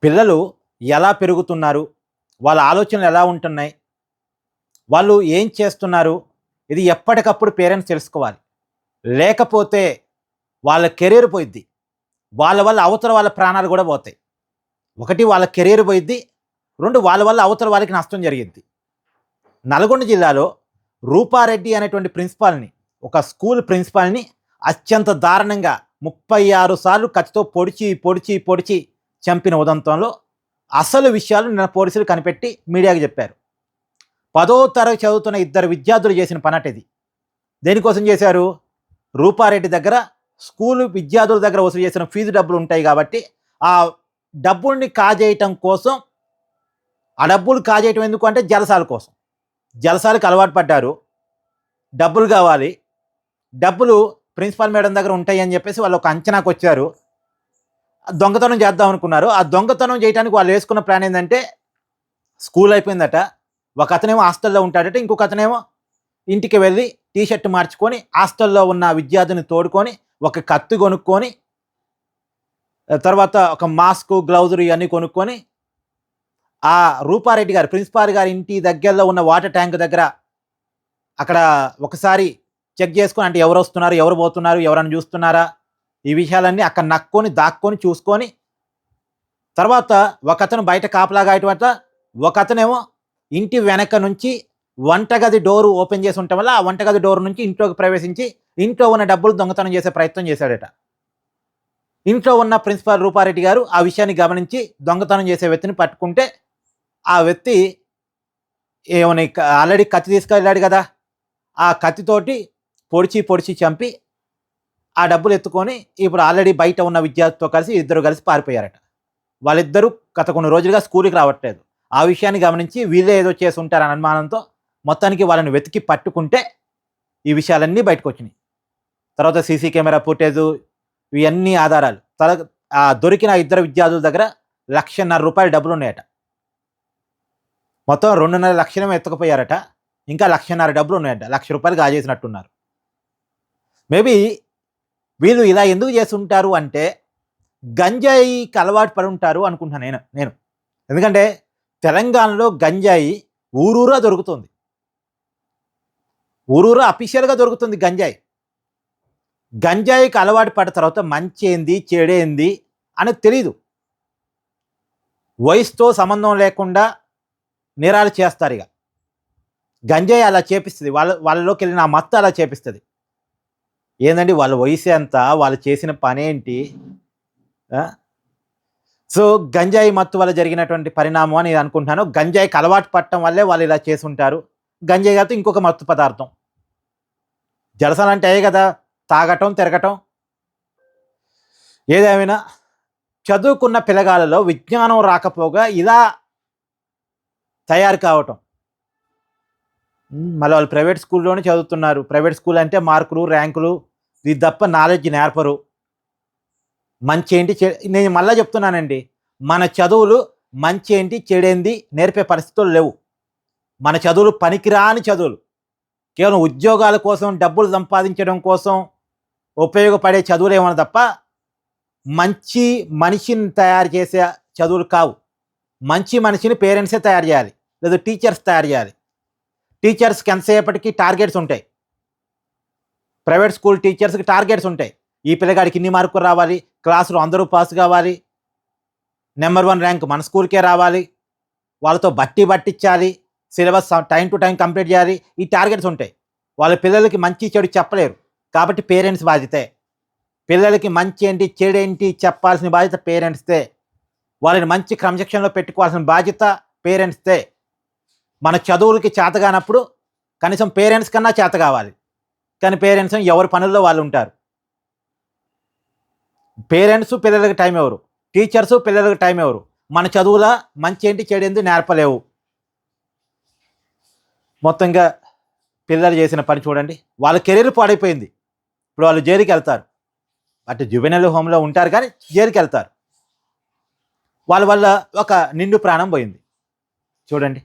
పిల్లలు ఎలా పెరుగుతున్నారు? వాళ్ళ ఆలోచనలు ఎలా ఉంటున్నాయి? వాళ్ళు ఏం చేస్తున్నారు? ఇది ఎప్పటికప్పుడు పేరెంట్స్ తెలుసుకోవాలి. లేకపోతే వాళ్ళ కెరీర్ పోయిద్ది. వాళ్ళ వల్ల అవతల వాళ్ళ ప్రాణాలు గూడా పోతాయి. ఒకటి వాళ్ళ కెరీర్ పోయిద్ది. 2 వాళ్ళ వల్ల అవతల వాళ్ళకి నష్టం జరిగిద్ది. నల్గొండ జిల్లాలో రూపారెడ్డి అనేటువంటి ప్రిన్సిపాల్‌ని, ఒక స్కూల్ ప్రిన్సిపాల్‌ని అత్యంత దారుణంగా 36 సార్లు కత్తితో పొడిచి చంపిన ఉదంతంలో అసలు విషయాలు నిన్న పోలీసులు కనిపెట్టి మీడియాకి చెప్పారు. 10వ తరగతి చదువుతున్న ఇద్దరు విద్యార్థులు చేసిన పనట ఇది. దేనికోసం చేశారు? రూపారెడ్డి దగ్గర స్కూలు విద్యార్థుల దగ్గర వసూలు చేసిన ఫీజు డబ్బులు ఉంటాయి కాబట్టి, ఆ డబ్బుల్ని కాజేయటం కోసం, ఆ డబ్బులు కాజేయటం ఎందుకు అంటే జలసాల కోసం. జలసాలకు అలవాటు పడ్డారు. డబ్బులు కావాలి. డబ్బులు ప్రిన్సిపాల్ మేడం దగ్గర ఉంటాయని చెప్పేసి వాళ్ళు ఒక అంచనాకు వచ్చారు. దొంగతనం చేద్దాం అనుకున్నారు. ఆ దొంగతనం చేయడానికి వాళ్ళు వేసుకున్న ప్లాన్ ఏంటంటే, స్కూల్ అయిపోయిందట, ఒక అతనేమో హాస్టల్లో ఉంటాడట, ఇంకొక అతనేమో ఇంటికి వెళ్ళి టీ షర్ట్ మార్చుకొని హాస్టల్లో ఉన్న విద్యార్థిని తోడుకొని ఒక కత్తి కొనుక్కొని, తర్వాత ఒక మాస్క్, గ్లౌజులు ఇవన్నీ కొనుక్కొని ఆ రూపారెడ్డి గారు ప్రిన్సిపాల్ గారి ఇంటి దగ్గరలో ఉన్న వాటర్ ట్యాంక్ దగ్గర అక్కడ ఒకసారి చెక్ చేసుకొని, అంటే ఎవరు వస్తున్నారు, ఎవరు పోతున్నారు, ఎవరైనా చూస్తున్నారా, ఈ విషయాలన్నీ అక్కడ నక్కొని దాక్కొని చూసుకొని, తర్వాత ఒకతను బయట కాపలాగా అటువంటి, ఒకతనేమో ఇంటి వెనక నుంచి వంటగది డోరు ఓపెన్ చేసి ఉండటం వల్ల ఆ వంటగది డోర్ నుంచి ఇంట్లోకి ప్రవేశించి ఇంట్లో ఉన్న డబ్బులు దొంగతనం చేసే ప్రయత్నం చేశాడట. ఇంట్లో ఉన్న ప్రిన్సిపాల్ రూపారెడ్డి గారు ఆ విషయాన్ని గమనించి దొంగతనం చేసే వ్యక్తిని పట్టుకుంటే, ఆ వ్యక్తి ఏమని ఆల్రెడీ కత్తి తీసుకెళ్ళాడు కదా, ఆ కత్తితోటి పొడిచి చంపి ఆ డబ్బులు ఎత్తుకొని ఇప్పుడు ఆల్రెడీ బయట ఉన్న విద్యార్థితో కలిసి ఇద్దరు కలిసి పారిపోయారట. వాళ్ళిద్దరూ గత కొన్ని రోజులుగా స్కూల్కి రావట్లేదు. ఆ విషయాన్ని గమనించి వీళ్ళే ఏదో చేసి ఉంటారని అనుమానంతో మొత్తానికి వాళ్ళని వెతికి పట్టుకుంటే ఈ విషయాలన్నీ బయటకు వచ్చినాయి. తర్వాత సీసీ కెమెరా ఫుటేజు, ఇవన్నీ ఆధారాలు. ఆ దొరికిన ఇద్దరు విద్యార్థుల దగ్గర ₹1,50,000 డబ్బులు ఉన్నాయట. మొత్తం 2.5 లక్షలేమో ఎత్తుకుపోయారట. ఇంకా ₹1,50,000 డబ్బులు ఉన్నాయట. ₹1,00,000 కాజేసినట్టున్నారు. మేబీ వీళ్ళు ఇలా ఎందుకు చేస్తుంటారు అంటే, గంజాయికి అలవాటు పడి ఉంటారు అనుకుంటున్నాను నేను. ఎందుకంటే తెలంగాణలో గంజాయి ఊరూరా దొరుకుతుంది. ఊరూరా అఫీషియల్‌గా దొరుకుతుంది గంజాయి. గంజాయికి అలవాటు పడ్డ తర్వాత మంచేంది, చెడేంది అనేది తెలీదు. వయసుతో సంబంధం లేకుండా నేరాలు చేస్తారిక. గంజాయి అలా చేపిస్తది. వాళ్ళలోకి వెళ్ళిన ఆ మత్తు అలా చేపిస్తది. ఏందండి వాళ్ళ వయసు ఎంత? వాళ్ళు చేసిన పనేంటి? సో, గంజాయి మత్తు వల్ల జరిగినటువంటి పరిణామం అని నేను అనుకుంటున్నాను. గంజాయికి అలవాటు పడటం వల్లే వాళ్ళు ఇలా చేసుంటారు. గంజాయి కాకపోతే ఇంకొక మత్తు పదార్థం. జలసాలంటే అయ్యే కదా, తాగటం, తిరగటం. ఏదేమైనా చదువుకున్న పిల్లగాళ్ళలో విజ్ఞానం రాకపోగా ఇలా తయారు కావటం. మళ్ళీ వాళ్ళు ప్రైవేట్ స్కూల్లోనే చదువుతున్నారు. ప్రైవేట్ స్కూల్ అంటే మార్కులు, ర్యాంకులు, ఇది తప్ప నాలెడ్జ్ నేర్పరు. మంచేంటి నేను మళ్ళా చెప్తున్నానండి, మన చదువులు మంచేంటి చెడేంది నేర్పే పరిస్థితులు లేవు. మన చదువులు పనికిరాని చదువులు. కేవలం ఉద్యోగాల కోసం, డబ్బులు సంపాదించడం కోసం ఉపయోగపడే చదువులు ఏమన్నా తప్ప మంచి మనిషిని తయారు చేసే చదువులు కావు. మంచి మనిషిని పేరెంట్సే తయారు చేయాలి, లేదా టీచర్స్ తయారు చేయాలి. టీచర్స్కి ఎంతసేపటికి టార్గెట్స్ ఉంటాయి. ప్రైవేట్ స్కూల్ టీచర్స్కి టార్గెట్స్ ఉంటాయి. ఈ పిల్లగాడికి ఇన్ని మార్కులు రావాలి, క్లాసులో అందరూ పాస్ కావాలి, నెంబర్ 1 ర్యాంక్ మన స్కూల్కే రావాలి, వాళ్ళతో బట్టించాలి, syllabus time to time complete చేయాలి. ఈ టార్గెట్స్ ఉంటాయి. వాళ్ళ పిల్లలకి మంచి చెడు చెప్పలేరు కాబట్టి పేరెంట్స్ బాధ్యతే. పిల్లలకి మంచి ఏంటి చెడేంటి చెప్పాల్సిన బాధ్యత పేరెంట్స్దే. వాళ్ళని మంచి క్రమశిక్షణలో పెట్టుకోవాల్సిన బాధ్యత పేరెంట్స్దే. మన చదువులకి చేత కానప్పుడు కనీసం పేరెంట్స్ కన్నా చేత కావాలి. కానీ పేరెంట్స్ ఎవరి పనుల్లో వాళ్ళు ఉంటారు. పేరెంట్స్ పిల్లలకి టైం ఎవరు, టీచర్స్ పిల్లలకి టైం ఎవరు. మన చదువుల మంచి ఏంటి చెడేంది నేర్పలేవు. మొత్తంగా పిల్లలు చేసిన పని చూడండి. వాళ్ళ కెరీర్ పాడైపోయింది. ఇప్పుడు వాళ్ళు జైలుకి వెళ్తారు. అటు జువెనైల్ హోమ్లో ఉంటారు కానీ జైలుకి వెళ్తారు. వాళ్ళ వల్ల ఒక నిండు ప్రాణం పోయింది చూడండి.